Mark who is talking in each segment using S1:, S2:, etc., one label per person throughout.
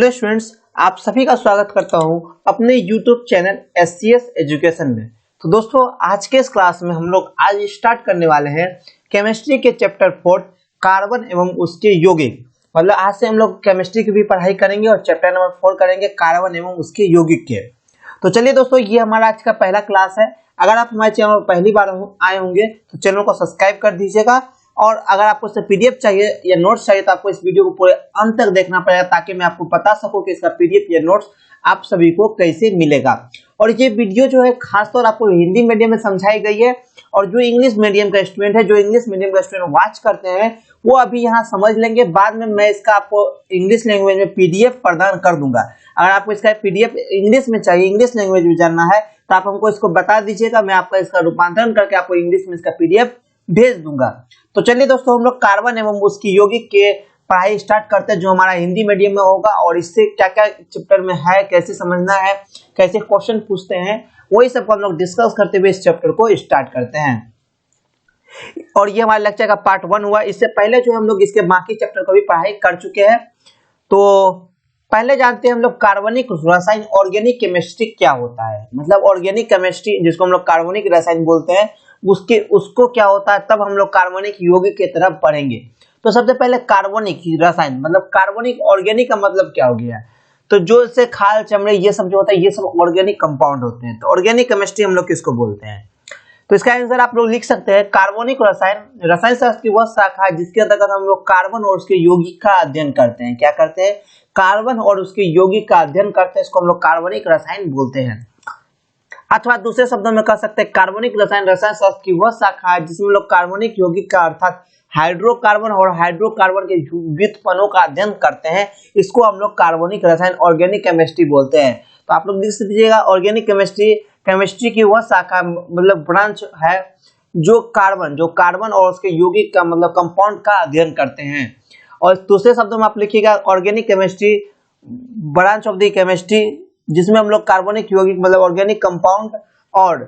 S1: Hello students, आप सभी का स्वागत करता हूं अपने YouTube चैनल SCS एजुकेशन में। तो दोस्तों, आज के इस क्लास में हम लोग आज स्टार्ट करने वाले हैं केमिस्ट्री के चैप्टर 4 कार्बन एवं उसके यौगिक। मतलब आज से हम लोग केमिस्ट्री की भी पढ़ाई करेंगे और चैप्टर नंबर 4 करेंगे कार्बन एवं उसके यौगिक के। तो चलिए दोस्तों, ये हमारा आज का पहला क्लास है। अगर आप हमारे चैनल पर पहली बार आए होंगे तो चैनल को सब्सक्राइब कर दीजिएगा, और अगर आपको इससे पीडीएफ चाहिए या नोट्स चाहिए तो आपको इस वीडियो को पूरे अंत तक देखना पड़ेगा, ताकि मैं आपको बता सकूं कि इसका पीडीएफ या नोट्स आप सभी को कैसे मिलेगा। और ये वीडियो जो है खासतौर आपको हिंदी मीडियम में समझाई गई है, और जो इंग्लिश मीडियम का स्टूडेंट है, जो इंग्लिश मीडियम का स्टूडेंट वॉच करते हैं, वो अभी यहाँ समझ लेंगे। बाद में मैं इसका आपको इंग्लिश लैंग्वेज में पीडीएफ प्रदान कर दूंगा। अगर आपको इसका पीडीएफ इंग्लिश में चाहिए, इंग्लिश लैंग्वेज में जानना है, तो आप हमको इसको बता दीजिएगा, मैं आपका इसका रूपांतरण करके आपको इंग्लिश में इसका पीडीएफ भेज दूंगा। तो चलिए दोस्तों, हम लोग कार्बन एवं उसकी यौगिक के पढ़ाई स्टार्ट करते हैं, जो हमारा हिंदी मीडियम में होगा। और इससे क्या क्या चैप्टर में है, कैसे समझना है, कैसे क्वेश्चन पूछते हैं, वही सब हम लोग डिस्कस करते हुए इस चैप्टर को स्टार्ट करते हैं। और ये हमारे लेक्चर का पार्ट 1 हुआ। इससे पहले जो हम लोग इसके बाकी चैप्टर को भी पढ़ाई कर चुके हैं। तो पहले जानते हैं हम लोग कार्बनिक रसायन, ऑर्गेनिक केमिस्ट्री क्या होता है। मतलब ऑर्गेनिक केमिस्ट्री, जिसको हम लोग कार्बनिक रसायन बोलते हैं, उसको क्या होता है, तब हम लोग कार्बनिक यौगिक की तरफ पढ़ेंगे। तो सबसे पहले कार्बनिक रसायन, मतलब कार्बनिक ऑर्गेनिक का मतलब क्या हो गया। तो जो इससे खाल, चमड़े, ये सब जो होता है, ये सब ऑर्गेनिक कंपाउंड होते हैं। तो ऑर्गेनिक केमिस्ट्री हम लोग किसको बोलते हैं। तो इसका आंसर आप लोग लिख सकते हैं, कार्बनिक रसायन रसायन शास्त्र की वह शाखा है जिसके अंतर्गत हम लोग कार्बन और उसके यौगिक का अध्ययन करते हैं। क्या करते हैं? कार्बन और उसके यौगिक का अध्ययन करते हैं। इसको हम लोग कार्बनिक रसायन बोलते हैं। अथवा दूसरे शब्दों में कह सकते हैं, कार्बनिक रसायन रसायन शास्त्र की वह शाखा है जिसमें लोग कार्बनिक यौगिक का अर्थात हाइड्रोकार्बन और हाइड्रोकार्बन के व्युत्पन्नों का अध्ययन करते हैं। इसको हम लोग कार्बनिक रसायन ऑर्गेनिक केमिस्ट्री बोलते हैं। तो आप लोग लिख दीजिएगा, ऑर्गेनिक केमिस्ट्री की वह शाखा, मतलब ब्रांच है जो कार्बन और उसके यौगिक का, मतलब कंपाउंड का अध्ययन करते हैं। और दूसरे शब्दों में आप लिखिएगा, organic chemistry branch of the chemistry जिसमें हम लोग कार्बनिक यौगिक, मतलब ऑर्गेनिक कंपाउंड और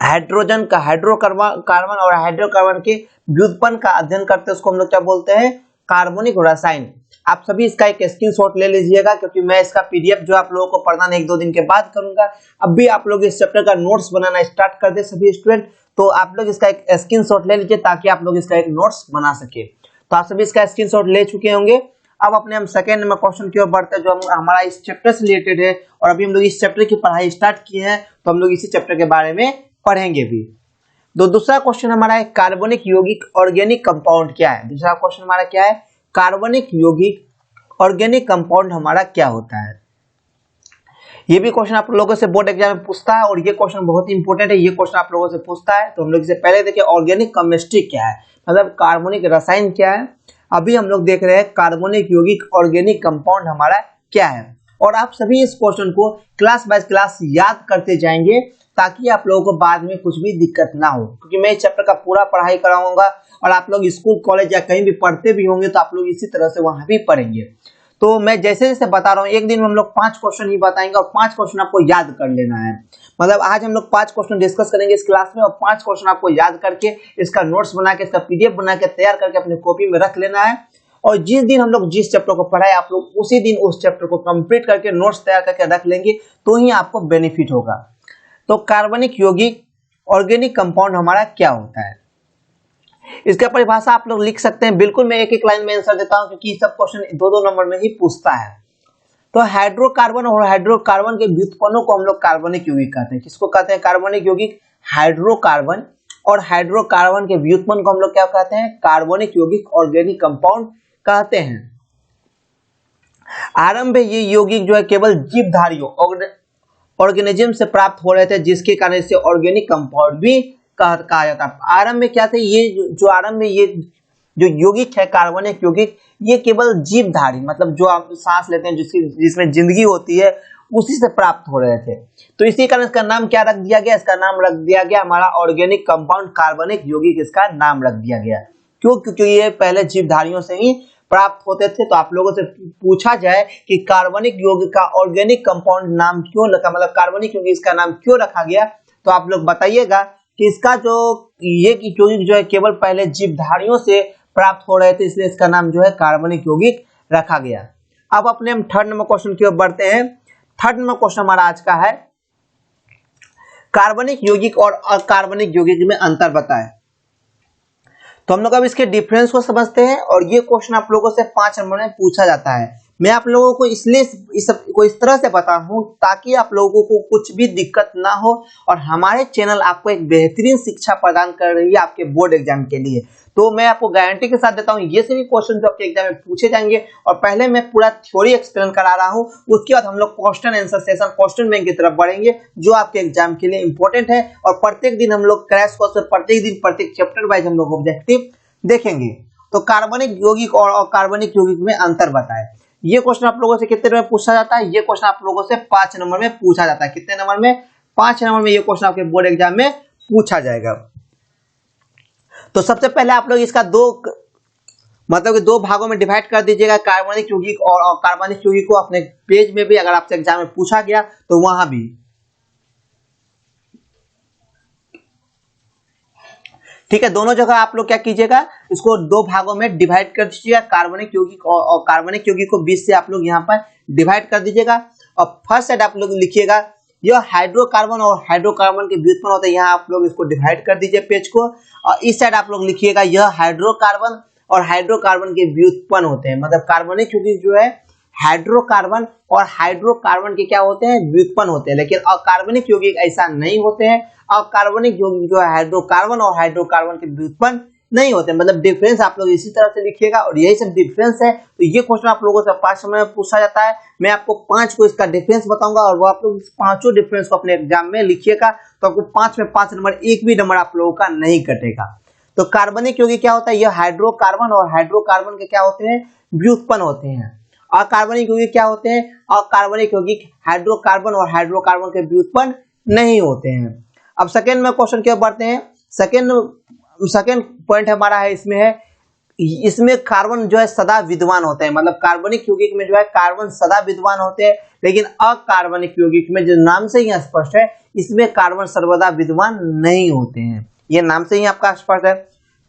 S1: कार्बन और हाइड्रोकार्बन के व्युत्पन्न का अध्ययन करते हैं। उसको हम लोग क्या बोलते हैं? कार्बनिक रसायन। आप सभी इसका एक स्क्रीनशॉट ले लीजिएगा, क्योंकि मैं इसका पीडीएफ जो आप लोगों को प्रदान 1-2 दिन के बाद करूंगा। अब भी आप लोग इस चैप्टर का नोट्स बनाना स्टार्ट कर दे सभी स्टूडेंट। तो आप लोग इसका एक स्क्रीनशॉट ले लीजिए, ताकि आप लोग इसका एक नोट्स बना सके। तो आप सभी इसका स्क्रीनशॉट ले चुके होंगे। अब अपने हम सेकंड नंबर क्वेश्चन की ओर बढ़ते हैं, जो हमारा इस चैप्टर से रिलेटेड है। और अभी हम लोग इस चैप्टर की पढ़ाई स्टार्ट की है, तो हम लोग इसी चैप्टर के बारे में पढ़ेंगे भी। तो दूसरा क्वेश्चन हमारा है, कार्बनिक यौगिक ऑर्गेनिक कंपाउंड क्या है। दूसरा क्वेश्चन हमारा क्या है? कार्बनिक यौगिक ऑर्गेनिक कंपाउंड हमारा क्या होता है। ये भी क्वेश्चन आप लोगों से बोर्ड एग्जाम में पूछता है, और ये क्वेश्चन बहुत इंपॉर्टेंट है। ये क्वेश्चन आप लोगों से पूछता है। तो हम लोग इससे पहले देखिए, ऑर्गेनिक केमिस्ट्री क्या है, मतलब कार्बनिक रसायन क्या है। अभी हम लोग देख रहे हैं कार्बनिक यौगिक ऑर्गेनिक कंपाउंड हमारा क्या है। और आप सभी इस क्वेश्चन को क्लास बाय क्लास याद करते जाएंगे, ताकि आप लोगों को बाद में कुछ भी दिक्कत ना हो। क्योंकि मैं इस चैप्टर का पूरा पढ़ाई कराऊंगा, और आप लोग स्कूल, कॉलेज या कहीं भी पढ़ते भी होंगे, तो आप लोग इसी तरह से वहां भी पढ़ेंगे। तो मैं जैसे जैसे बता रहा हूँ, एक दिन में हम लोग 5 क्वेश्चन ही बताएंगे, और 5 क्वेश्चन आपको याद कर लेना है। मतलब आज हम लोग 5 क्वेश्चन डिस्कस करेंगे इस क्लास में, और 5 क्वेश्चन आपको याद करके इसका नोट्स बना के, इसका पीडीएफ बना के तैयार करके अपनी कॉपी में रख लेना है। और जिस दिन हम लोग जिस चैप्टर को पढ़ाए, आप लोग उसी दिन उस चैप्टर को कंप्लीट करके नोट्स तैयार करके रख लेंगे, तो ही आपको बेनिफिट होगा। तो कार्बनिक यौगिक ऑर्गेनिक कंपाउंड हमारा क्या होता है, इसका परिभाषा आप लोग लिख सकते हैं। बिल्कुल मैं एक एक लाइन में आंसर देता हूं, क्योंकि सब क्वेश्चन 2-2 नंबर में ही पूछता है। तो हाइड्रोकार्बन और हाइड्रोकार्बन के व्युत्पन्नों को हम लोग कार्बनिक यौगिक कहते हैं। किसको कहते हैं? कार्बनिक यौगिक हाइड्रोकार्बन, और हाइड्रोकार्बन के व्युत्पन्न को हम लोग क्या कहते हैं? कार्बनिक यौगिक ऑर्गेनिक कंपाउंड कहते हैं। आरंभ में ये यौगिक जो है केवल जीवधारियों ऑर्गेनिज्म से प्राप्त हो रहे थे, जिसके कारण इसे ऑर्गेनिक कंपाउंड भी कहा जाता है। आरंभ में क्या थे? ये जो यौगिक है, कार्बनिक यौगिक, ये केवल जीवधारी, मतलब जो आप सांस लेते हैं, जिसमें जिंदगी होती है, उसी से प्राप्त हो रहे थे। तो इसी कारण इसका नाम क्या रख दिया गया? इसका नाम रख दिया गया हमारा ऑर्गेनिक कंपाउंड कार्बनिक यौगिक, इसका नाम रख दिया गया। क्यों? क्योंकि ये पहले जीवधारियों से ही प्राप्त होते थे। तो आप लोगों से पूछा जाए कि कार्बनिक यौगिक का ऑर्गेनिक कंपाउंड नाम क्यों रखा, मतलब कार्बनिक यौगिक इसका नाम क्यों रखा गया, तो आप लोग बताइएगा कि इसका जो ये यौगिक जो है केवल पहले जीवधारियों से प्राप्त हो रहे थे, इसलिए इसका नाम जो है कार्बनिक यौगिक रखा गया। अब अपने हम थर्ड नंबर क्वेश्चन की ओर बढ़ते हैं। थर्ड नंबर क्वेश्चन हमारा आज का है, कार्बनिक यौगिक और अकार्बनिक यौगिक में अंतर बताएं। तो हम लोग अब इसके डिफरेंस को समझते हैं और ये क्वेश्चन आप लोगों से 5 नंबर में पूछा जाता है। मैं आप लोगों को इसलिए इस तरह से बता हूं ताकि आप लोगों को कुछ भी दिक्कत ना हो और हमारे चैनल आपको एक बेहतरीन शिक्षा प्रदान कर रही है आपके बोर्ड एग्जाम के लिए। तो मैं आपको गारंटी के साथ देता हूं ये सभी क्वेश्चन जो आपके एग्जाम में पूछे जाएंगे और पहले मैं पूरा थ्योरी एक्सप्लेन करा रहा हूं, उसके बाद हम लोग question answer session question bank की तरफ बढ़ेंगे जो आपके एग्जाम के लिए इंपॉर्टेंट है। और प्रत्येक दिन हम लोग क्रैश कोर्स प्रत्येक दिन प्रत्येक चैप्टर वाइज हम लोग ऑब्जेक्टिव देखेंगे। तो कार्बनिक यौगिक और अकार्बनिक यौगिक में अंतर बताएं। ये क्वेश्चन आप लोगों से कितने नंबर में पूछा जाता है? ये क्वेश्चन आप लोगों से 5 नंबर में पूछा जाता है। कितने नंबर में? 5 नंबर में ये क्वेश्चन आपके बोर्ड एग्जाम में पूछा जाएगा। तो सबसे पहले आप लोग इसका दो भागों में डिवाइड कर दीजिएगा, कार्बनिक यौगिक और अकार्बनिक यौगिक को। अपने पेज में भी अगर आपसे एग्जाम में पूछा गया तो वहां भी ठीक है, दोनों जगह आप लोग क्या कीजिएगा, इसको 2 भागों में डिवाइड कर दीजिएगा, कार्बनिक यौगिक और कार्बनिक यौगिक को 20 से आप लोग यहाँ पर डिवाइड कर दीजिएगा। और फर्स्ट साइड आप लोग लिखिएगा यह हाइड्रोकार्बन और हाइड्रोकार्बन के व्युत्पन्न होते हैं, यहाँ आप लोग इसको डिवाइड कर दीजिए पेज को। और इस साइड आप लोग लिखिएगा यह हाइड्रोकार्बन और हाइड्रोकार्बन के व्युत्पन्न होते हैं। मतलब कार्बनिक यौगिक जो है हाइड्रोकार्बन और हाइड्रोकार्बन के क्या होते हैं, व्युत्पन्न होते हैं, लेकिन अकार्बनिक यौगिक ऐसा नहीं होते हैं। अकार्बनिक यौगिक जो है हाइड्रोकार्बन और हाइड्रोकार्बन के व्युत्पन्न नहीं होते। मतलब डिफरेंस आप लोग इसी तरह से लिखिएगा और यही सब डिफरेंस है। तो ये क्वेश्चन आप लोगों से 5 नंबर में पूछा जाता है। मैं आपको 5 को इसका डिफरेंस बताऊंगा और वो आप लोग पांचों डिफरेंस को अपने एग्जाम में लिखिएगा तो आपको 5 में 5 नंबर, एक भी नंबर आप लोगों का नहीं कटेगा। तो कार्बनिक यौगिक क्या होता है, यह हाइड्रोकार्बन और हाइड्रोकार्बन के क्या होते हैं, व्युत्पन्न होते हैं। अकार्बनिक यौगिक क्या होते हैं, अकार्बनिक यौगिक हाइड्रोकार्बन और हाइड्रोकार्बन के व्युत्पन्न नहीं होते हैं। अब सेकेंड में क्वेश्चन क्या बढ़ते हैं। सेकेंड पॉइंट हमारा है इसमें कार्बन जो है सदा विद्यमान होते हैं। मतलब कार्बनिक यौगिक में जो है कार्बन सदा विद्यमान होते हैं, लेकिन अकार्बनिक यौगिक में जो नाम से ही स्पष्ट है इसमें कार्बन सर्वदा विद्यमान नहीं होते हैं। ये नाम से ही आपका स्पष्ट है।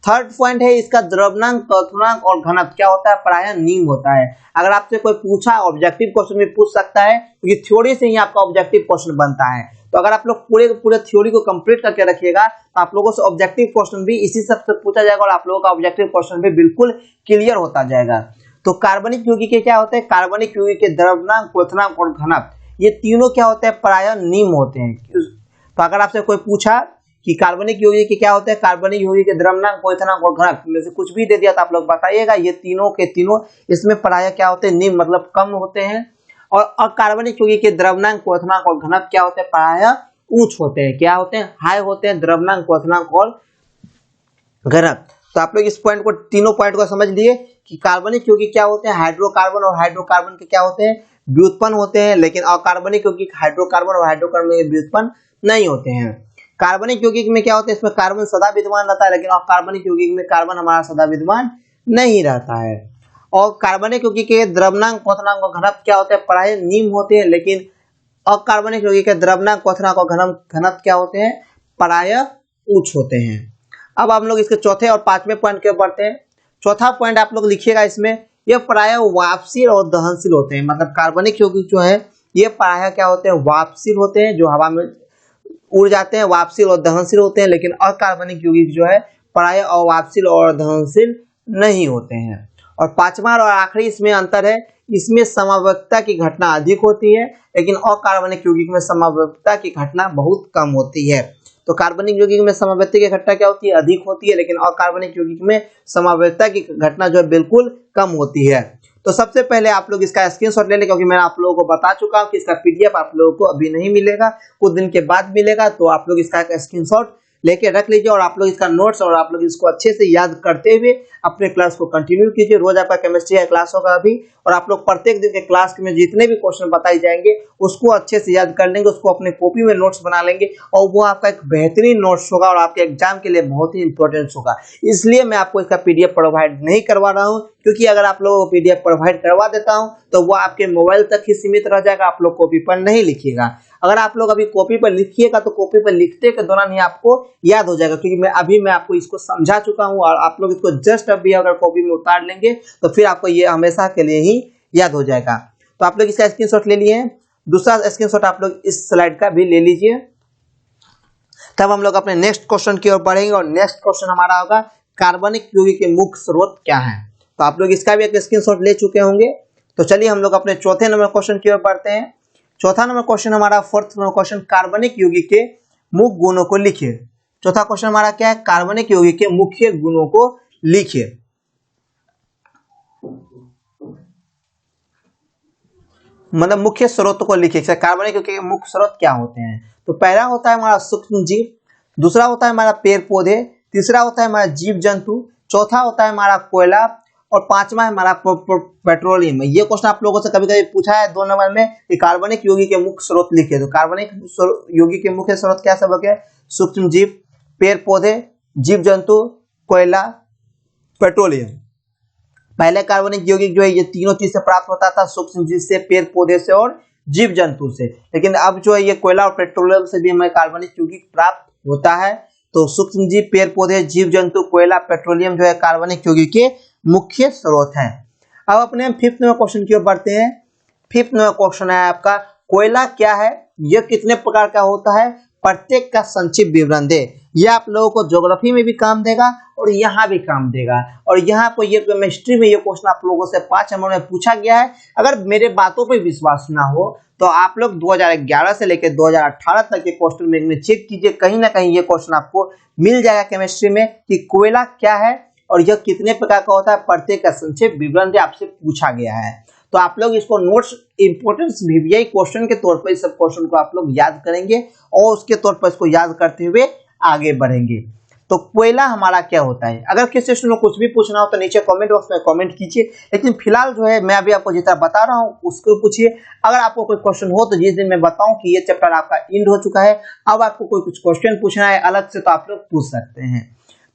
S1: थर्ड पॉइंट है इसका द्रव्यनांक, क्वथनांक और घनत्व क्या होता है, प्रायः नीम होता है। अगर आपसे कोई पूछा ऑब्जेक्टिव क्वेश्चन में पूछ सकता है क्योंकि तो थ्योरी से ही आपका ऑब्जेक्टिव क्वेश्चन बनता है। तो अगर आप लोग पूरे थ्योरी को कंप्लीट करके रखिएगा तो आप लोगों से ऑब्जेक्टिव क्वेश्चन भी इसी सब से पूछा जाएगा और आप लोगों का ऑब्जेक्टिव क्वेश्चन भी बिल्कुल क्लियर होता जाएगा। तो कार्बनिक यौगिक के क्या होते हैं, कार्बनिक यौगिक के द्रव्यनांक, क्वथनांक और घनत्व ये तीनों क्या होते हैं, प्रायः नीम होते हैं। तो अगर आपसे कोई पूछा कि कार्बनिक यौगिक के क्या होते हैं, कार्बनिक यौगिक के द्रव्यनांक, क्वथनांक और घनत्व में से कुछ भी दे दिया तो आप लोग बताइएगा। ये तीनों के तीनों इसमें प्रायः क्या होते हैं, निम्न मतलब कम होते हैं। और अकार्बनिक यौगिक के द्रव्यनांक, क्वथनांक और घनत्व क्या होते हैं, प्रायः उच्च होते हैं। क्या होते हैं, हाई होते हैं, द्रव्यनांक, क्वथनांक और घनत्व। तो आप लोग इस पॉइंट को, तीनों पॉइंट को समझ लिए कि कार्बनिक यौगिक क्या होते हैं, हाइड्रोकार्बन और हाइड्रोकार्बन के क्या होते हैं, व्युत्पन्न होते हैं, लेकिन अकार्बनिक यौगिक हाइड्रोकार्बन और हाइड्रोकार्बन के व्युत्पन्न नहीं होते हैं। कार्बनिक यौगिक में क्या होता है, इसमें कार्बन सदा विद्यमान रहता है, लेकिन अकार्बनिक यौगिक में कार्बन हमारा सदा विद्यमान नहीं रहता है। और कार्बनिक यौगिक के द्रव्यनांक, क्वथनांक और घनत्व क्या होते हैं, प्रायः निम्न होते हैं, लेकिन अकार्बनिक यौगिक के द्रव्यनांक, क्वथनांक और घनत्व क्या होते हैं, प्रायः उच्च होते हैं। अब हम लोग इसके चौथे और 5वें पॉइंट के बढ़ते हैं। चौथा पॉइंट आप लोग लिखिएगा इसमें, यह प्रायः वाष्पशील और दहनशील होते हैं। मतलब कार्बनिक यौगिक जो है ये प्रायः क्या होते हैं, वाष्पशील होते हैं, जो हवा में उड़ जाते हैं, वाष्पशील और दहनशील होते हैं, लेकिन अकार्बनिक यौगिक जो है प्रायः अवाष्पशील और दहनशील नहीं होते हैं। और 5वां और आखिरी इसमें अंतर है, इसमें समवर्तता की घटना अधिक होती है, लेकिन अकार्बनिक यौगिक में समवर्तता की घटना बहुत कम होती है। तो कार्बनिक यौगिक में समवर्ती की घटना क्या होती है, अधिक होती है, लेकिन अकार्बनिक यौगिक में समवर्तता की घटना जो है बिल्कुल कम होती है। तो सबसे पहले आप लोग इसका स्क्रीनशॉट ले लें, क्योंकि मैं आप लोगों को बता चुका हूं कि इसका पीडीएफ आप लोगों को अभी नहीं मिलेगा, कुछ दिन के बाद मिलेगा। तो आप लोग इसका स्क्रीनशॉट लेके रख लीजिए और आप लोग इसका नोट्स और आप लोग इसको अच्छे से याद करते हुए अपने क्लास को कंटिन्यू कीजिए। रोज आपका केमिस्ट्री का क्लास होगा अभी, और आप लोग प्रत्येक दिन के क्लास में जितने भी क्वेश्चन बताए जाएंगे उसको अच्छे से याद कर लेंगे, उसको अपने कॉपी में नोट्स बना लेंगे और वो आपका एक बेहतरीन नोट्स होगा और आपके एग्जाम के लिए बहुत ही इंपॉर्टेंट होगा। इसलिए मैं आपको इसका पीडीएफ प्रोवाइड नहीं करवा रहा हूँ, क्योंकि अगर आप लोगों को पीडीएफ प्रोवाइड करवा देता हूँ तो वो आपके मोबाइल तक ही सीमित रह जाएगा, आप लोग कॉपी पर नहीं लिखिएगा। अगर आप लोग अभी कॉपी पर लिखिएगा तो कॉपी पर लिखते के दौरान ही आपको याद हो जाएगा, क्योंकि मैं आपको इसको समझा चुका हूं और आप लोग इसको जस्ट अभी अगर कॉपी में उतार लेंगे तो फिर आपको ये हमेशा के लिए ही याद हो जाएगा। तो आप लोग इसका स्क्रीनशॉट ले लिए। दूसरा स्क्रीनशॉट आप लोग इस स्लाइड का भी ले लीजिए। तब हम लोग अपने नेक्स्ट क्वेश्चन की ओर बढ़ेंगे और नेक्स्ट क्वेश्चन हमारा होगा कार्बनिक यौगिक के मुख्य स्रोत क्या है। तो आप लोग इसका भी एक स्क्रीनशॉट ले चुके होंगे। तो चलिए हम लोग अपने चौथे नंबर क्वेश्चन की ओर बढ़ते हैं। चौथा नंबर क्वेश्चन हमारा, फोर्थ नंबर क्वेश्चन, कार्बनिक यौगिक के मुख्य गुणों को लिखिए। चौथा क्वेश्चन हमारा क्या है, कार्बनिक यौगिक के मुख्य गुणों को लिखिए। मतलब मुख्य स्रोत को लिखिए। कार्बनिक यौगिक के मुख्य स्रोत क्या होते हैं? तो पहला होता है हमारा सूक्ष्म जीव, दूसरा होता है हमारा पेड़ पौधे, तीसरा होता है हमारा जीव जंतु, चौथा होता है हमारा कोयला और पांचवा है हमारा पेट्रोलियम। ये क्वेश्चन आप लोगों से कभी कभी पूछा है 2 नंबर में कि कार्बनिक यौगिक के मुख्य स्रोत लिखे। तो कार्बनिक यौगिक के मुख्य स्रोत क्या सब है? सूक्ष्म जीव, पेड़ पौधे, जीव जंतु, कोयला, पेट्रोलियम। पहले कार्बनिक यौगिक जो है ये तीनों चीज से प्राप्त होता था, सूक्ष्म जीव से, पेड़ पौधे से और जीव जंतु से। लेकिन अब जो है ये कोयला और पेट्रोलियम से भी हमें कार्बनिक यौगिक प्राप्त होता है। तो सूक्ष्म जीव, पेड़ पौधे, जीव जंतु, कोयला, पेट्रोलियम जो है कार्बनिक यौगिक के मुख्य स्रोत हैं। अब अपने फिफ्थ नंबर क्वेश्चन की ओर बढ़ते हैं। फिफ्थ नंबर क्वेश्चन है आपका, कोयला क्या है, यह कितने प्रकार का होता है, प्रत्येक का संक्षिप्त विवरण दे। यह आप लोगों को ज्योग्राफी में भी काम देगा और यहाँ भी काम देगा। और यहाँ को ये केमिस्ट्री में ये क्वेश्चन आप लोगों से 5 नंबर में पूछा गया है। अगर मेरे बातों पे विश्वास ना हो तो आप लोग 2011 से लेकर 2018 तक के क्वेश्चन बैंक में चेक कीजिए, कहीं ना कहीं ये क्वेश्चन आपको मिल जाएगा केमिस्ट्री में कि कोयला क्या है और यह कितने प्रकार का होता है, प्रत्येक का संक्षिप्त विवरण आपसे पूछा गया है। तो आप लोग इसको नोट्स इंपोर्टेंस वीवीआई क्वेश्चन के तौर पर इस सब क्वेश्चन को आप लोग याद करेंगे और उसके तौर पर इसको याद करते हुए आगे बढ़ेंगे। तो कोयला हमारा क्या होता है? अगर किसी स्टूडेंट को कुछ भी पूछना हो तो नीचे कमेंट बॉक्स में कमेंट कीजिए। लेकिन फिलहाल जो है मैं अभी आपको जितना बता रहा हूँ उसको पूछिए। अगर आपको कोई क्वेश्चन हो तो जिस दिन मैं बताऊं कि ये चैप्टर आपका एंड हो चुका है, अब आपको कोई कुछ क्वेश्चन पूछना है अलग से तो आप लोग पूछ सकते हैं।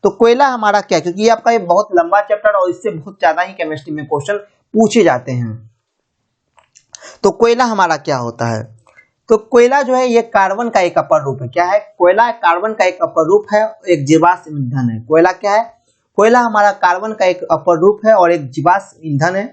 S1: तो कोयला हमारा क्या, क्योंकि ये आपका ये बहुत लंबा चैप्टर और इससे बहुत ज्यादा ही केमिस्ट्री में क्वेश्चन पूछे जाते हैं। तो कोयला हमारा क्या होता है? तो कोयला जो है ये कार्बन का एक अपर रूप है। क्या है? कोयला कार्बन का एक अपर रूप है, एक जीवाश्म ईंधन है। कोयला क्या है? कोयला हमारा कार्बन का एक अपर रूप है और एक जीवाश्म ईंधन है।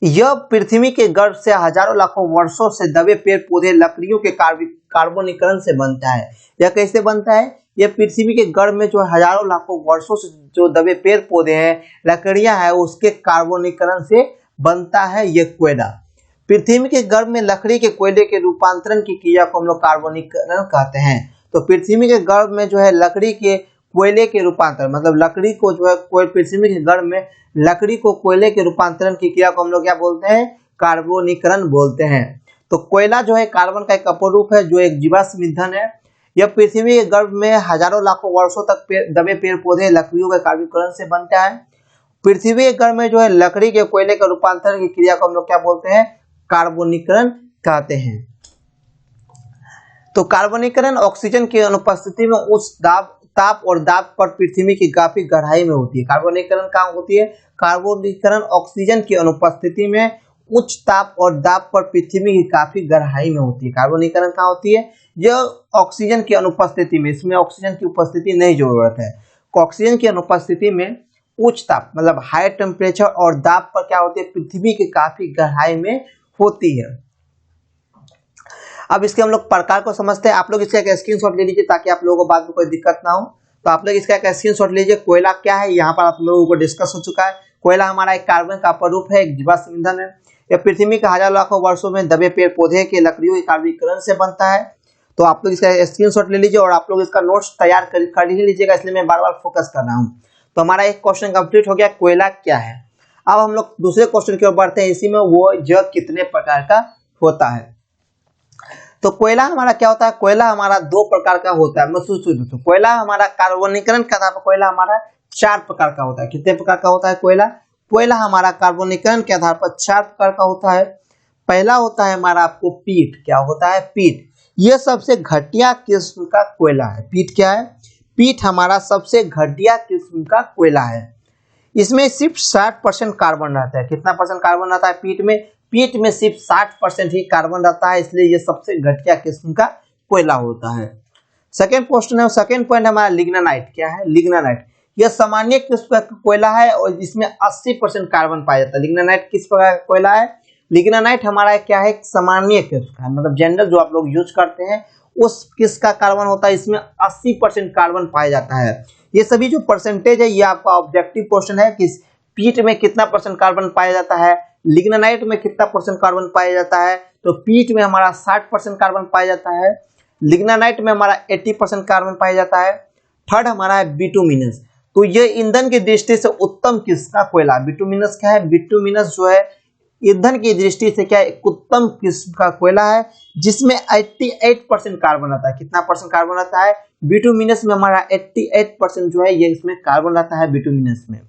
S1: यह पृथ्वी के गर्भ से हजारों लाखों वर्षों से दबे पेड़ पौधे, लकड़ियों के कार्बोनीकरण से बनता है। यह कैसे बनता है? यह पृथ्वी के गर्भ में जो हजारों लाखों वर्षों से जो दबे पेड़ पौधे हैं, लकड़ियां हैं, उसके कार्बोनीकरण से बनता है ये कोयला। पृथ्वी के गर्भ में लकड़ी के कोयले के रूपांतरण की क्रिया को हम लोग कार्बोनीकरण कहते हैं। तो पृथ्वी के गर्भ में जो है लकड़ी के कोयले के रूपांतरण, मतलब लकड़ी को जो है पृथ्वी के गर्भ में लकड़ी को कोयले के रूपांतरण की क्रिया को हम लोग क्या बोलते हैं? कार्बोनीकरण बोलते हैं। तो कोयला जो है कार्बन का एक अपरूप है जो एक जीवाश्म ईंधन है। यह पृथ्वी के गर्भ में हजारों लाखों वर्षों तक दबे पेड़ पौधे, लकड़ियों के कार्बोनीकरण से बनता है। पृथ्वी के गर्भ में जो है लकड़ी के कोयले का रूपांतरण की क्रिया को हम लोग क्या बोलते हैं? कार्बोनीकरण कहते हैं। तो कार्बोनीकरण ऑक्सीजन की अनुपस्थिति में उच्च ताप और दाब पर पृथ्वी की काफी गहराई में होती है। कार्बोनीकरण कहाँ होती है? कार्बोनीकरण ऑक्सीजन की अनुपस्थिति में उच्च ताप और दाब पर पृथ्वी की काफी गहराई में होती है। कार्बोनीकरण कहाँ होती है? यह ऑक्सीजन की अनुपस्थिति में, इसमें ऑक्सीजन की उपस्थिति नहीं जरूरत है। ऑक्सीजन की अनुपस्थिति में उच्च ताप मतलब हाई टेम्परेचर और दाब पर क्या होती है? पृथ्वी के काफी गहराई में होती है। अब इसके हम लोग प्रकार को समझते हैं। आप लोग इसका एक स्क्रीनशॉट ले लीजिए ताकि आप लोगों को बाद में कोई दिक्कत ना हो। तो आप लोग इसका एक स्क्रीनशॉट लीजिए। कोयला क्या है यहाँ पर आप लोगों को डिस्कस हो चुका है। कोयला हमारा एक कार्बन का अपरूप है, एक जीवाश्म ईंधन है। यह पृथ्वी के हजारों लाखों वर्षों में दबे पेड़ पौधे के लकड़ियों के कार्बोनीकरण से बनता है। तो आप लोग इसका स्क्रीनशॉट ले लीजिए और आप लोग इसका नोट्स तैयार कर ही लीजिएगा, इसलिए मैं बार बार फोकस कर रहा हूँ। तो हमारा एक क्वेश्चन कंप्लीट हो गया, कोयला क्या है। अब हम लोग दूसरे क्वेश्चन की ओर बढ़ते हैं। इसी में वो यह कितने प्रकार का होता है। तो कोयला हमारा क्या होता है? कोयला हमारा 2 प्रकार का होता है। तो कोयला हमारा कार्बोनीकरण के आधार पर कोयला हमारा 4 प्रकार का होता है। कितने प्रकार का होता है कोयला? कोयला हमारा कार्बोनीकरण के आधार पर 4 प्रकार का होता है। पहला होता है हमारा आपको पीट। क्या होता है? पीट। यह सबसे घटिया किस्म का कोयला है। पीट क्या है? पीट हमारा सबसे घटिया किस्म का कोयला है। इसमें सिर्फ 60% कार्बन रहता है। कितना परसेंट कार्बन रहता है पीट में? पीट में सिर्फ 60% ही कार्बन रहता है, इसलिए ये सबसे घटिया किस्म का कोयला होता है। सेकेंड क्वेश्चन है, सेकेंड पॉइंट हमारा लिग्नानाइट। क्या है? लिग्नानाइट। यह सामान्य किस प्रकार का कोयला है और इसमें 80% कार्बन पाया जाता है। लिग्नानाइट किस प्रकार का कोयला है? लिग्नानाइट हमारा क्या है? सामान्य किस्म का, मतलब जनरल जो आप लोग यूज करते हैं उस किसका कार्बन होता है, इसमें 80% कार्बन पाया जाता है। ये सभी जो परसेंटेज है ये आपका ऑब्जेक्टिव क्वेश्चन है कि पीट में कितना परसेंट कार्बन पाया जाता है, लिग्नानाइट में कितना परसेंट कार्बन पाया जाता है। तो पीट में हमारा 60% कार्बन पाया जाता है, लिग्नानाइट में हमारा 80% कार्बन पाया जाता है। थर्ड हमारा है बिटुमिनस। तो ये ईंधन की दृष्टि से उत्तम किसका कोयला? बिटुमिनस क्या है? बिटुमिनस जो है ईंधन की दृष्टि से क्या है? उत्तम किस्म का कोयला है जिसमें 88% कार्बन आता है। कितना परसेंट कार्बन आता है? बिटुमिनस में हमारा 88% जो है ये इसमें कार्बन आता है बिटुमिनस में।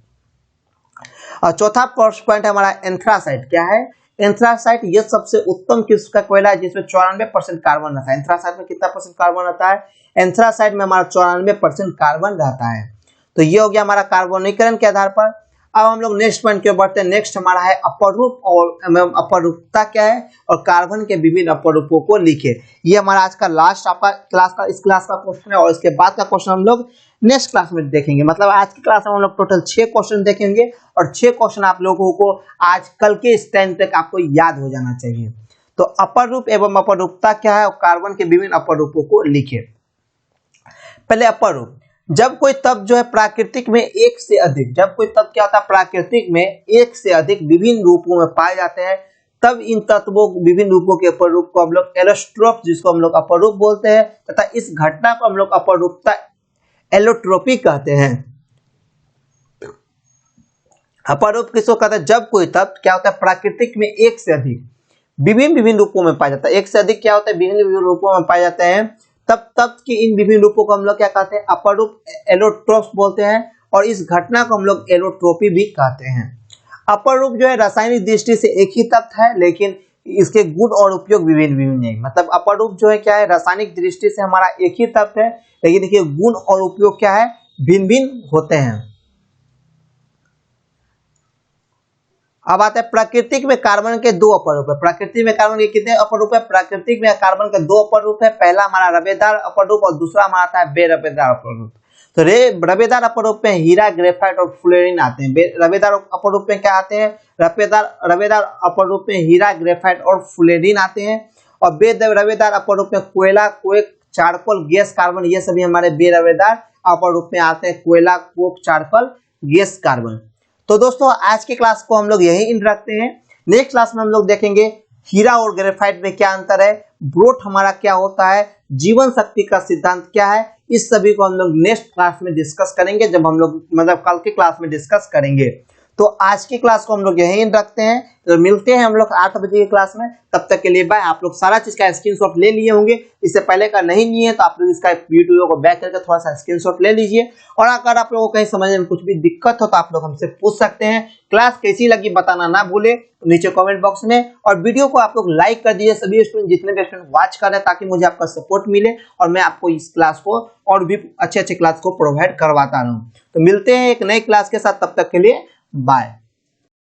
S1: और चौथा पॉइंट हमारा एंथ्रासाइट क्या है? एंथ्रासाइट ये सबसे उत्तम किस्म का कोयला है जिसमें 94% कार्बन रहता है। एंथ्रासाइट में कितना परसेंट कार्बन रहता है? एंथ्रासाइट में हमारा 94% कार्बन रहता है। तो ये हो गया हमारा कार्बोनीकरण के आधार पर। अब हम लोग नेक्स्ट पॉइंट की ओर बढ़ते हैं। नेक्स्ट हमारा है अपरूप और अपरूपता क्या है और कार्बन के विभिन्न अपरूपों को लिखे। ये हमारा आज का लास्ट आपका इस क्लास का क्वेश्चन है और इसके बाद का क्वेश्चन हम लोग नेक्स्ट क्लास में देखेंगे। मतलब आज की क्लास में हम लोग टोटल 6 क्वेश्चन देखेंगे और 6 क्वेश्चन आप लोगों को आज कल के इस टाइम तक आपको याद हो जाना चाहिए। तो अपरूप एवं अपरूपता क्या है और कार्बन के विभिन्न अपरूपों को लिखे। पहले अपरूप, जब कोई तत्व जो है प्राकृतिक में एक से अधिक, जब कोई तत्व क्या होता है प्राकृतिक में एक से अधिक विभिन्न रूपों में पाए जाते हैं तब इन तत्वों विभिन्न रूपों के अपरूप को हम लोग एलोट्रोप, जिसको हम लोग अपरूप बोलते हैं, तथा इस घटना को हम लोग अपरूपता एलोट्रोपी कहते हैं। अपरूप किसको कहते हैं? जब कोई तत्व क्या होता है प्राकृतिक में एक से अधिक विभिन्न रूपों में पाया जाता है। एक से अधिक क्या होता है? विभिन्न रूपों में पाए जाते हैं। तब तत्व के इन विभिन्न रूपों को हम लोग क्या कहते हैं? अपरूप एलोट्रोप्स बोलते हैं और इस घटना को हम लोग एलोट्रोपी भी कहते हैं। अपरूप जो है रासायनिक दृष्टि से एक ही तत्व है लेकिन इसके गुण और उपयोग विभिन्न है। मतलब अपरूप जो है क्या है? रासायनिक दृष्टि से हमारा एक ही तत्व है लेकिन देखिए गुण और उपयोग क्या है? भिन्न होते हैं। अब आता है प्राकृतिक में कार्बन के 2 अपरूप है। प्राकृतिक में कार्बन के कितने अपरूप है? प्राकृतिक में कार्बन के 2 अपरूप है। पहला हमारा रवेदार अपरूप और दूसरा हमारा आता है बेरवेदार अपरूप। तो रवेदार अपरूप में हीरा, ग्रेफाइट और फ्लोरीन आते हैं। रवेदार अपरूप में क्या आते हैं? रवेदार अपरूप में हीरा, ग्रेफाइट और फ्लोरीन आते हैं। और बेरवेदार अपरूप में कोयला, कोक, चारकोल, गैस, कार्बन, ये सभी हमारे बेरवेदार अपरूप में आते हैं। कोयला, कोक, चारकोल, गैस, कार्बन। तो दोस्तों आज के क्लास को हम लोग यही इन रखते हैं। नेक्स्ट क्लास में हम लोग देखेंगे हीरा और ग्रेफाइट में क्या अंतर है, ब्रोथ हमारा क्या होता है, जीवन शक्ति का सिद्धांत क्या है, इस सभी को हम लोग नेक्स्ट क्लास में डिस्कस करेंगे। जब हम लोग मतलब कल के क्लास में डिस्कस करेंगे। तो आज की क्लास को हम लोग यहीं रखते हैं। तो मिलते हैं हम लोग 8 बजे की क्लास में। तब तक के लिए बाय। आप लोग सारा चीज का स्क्रीनशॉट ले लिए होंगे, इससे पहले का नहीं लिए तो आप लोग इसका वीडियो को बैक करके थोड़ा सा स्क्रीनशॉट ले लीजिए। और अगर आप लोगों को कहीं समझने में कुछ भी दिक्कत हो तो आप लोग हमसे पूछ सकते हैं। क्लास कैसी लगी बताना ना भूले नीचे कमेंट बॉक्स में। और वीडियो को आप लोग लाइक कर दीजिए सभी स्टूडेंट, जितने भी स्टूडेंट वॉच कर रहे हैं, ताकि मुझे आपका सपोर्ट मिले और मैं आपको इस क्लास को और भी अच्छे क्लास को प्रोवाइड करवाता रहूं। तो मिलते हैं एक नई क्लास के साथ, तब तक के लिए बाय।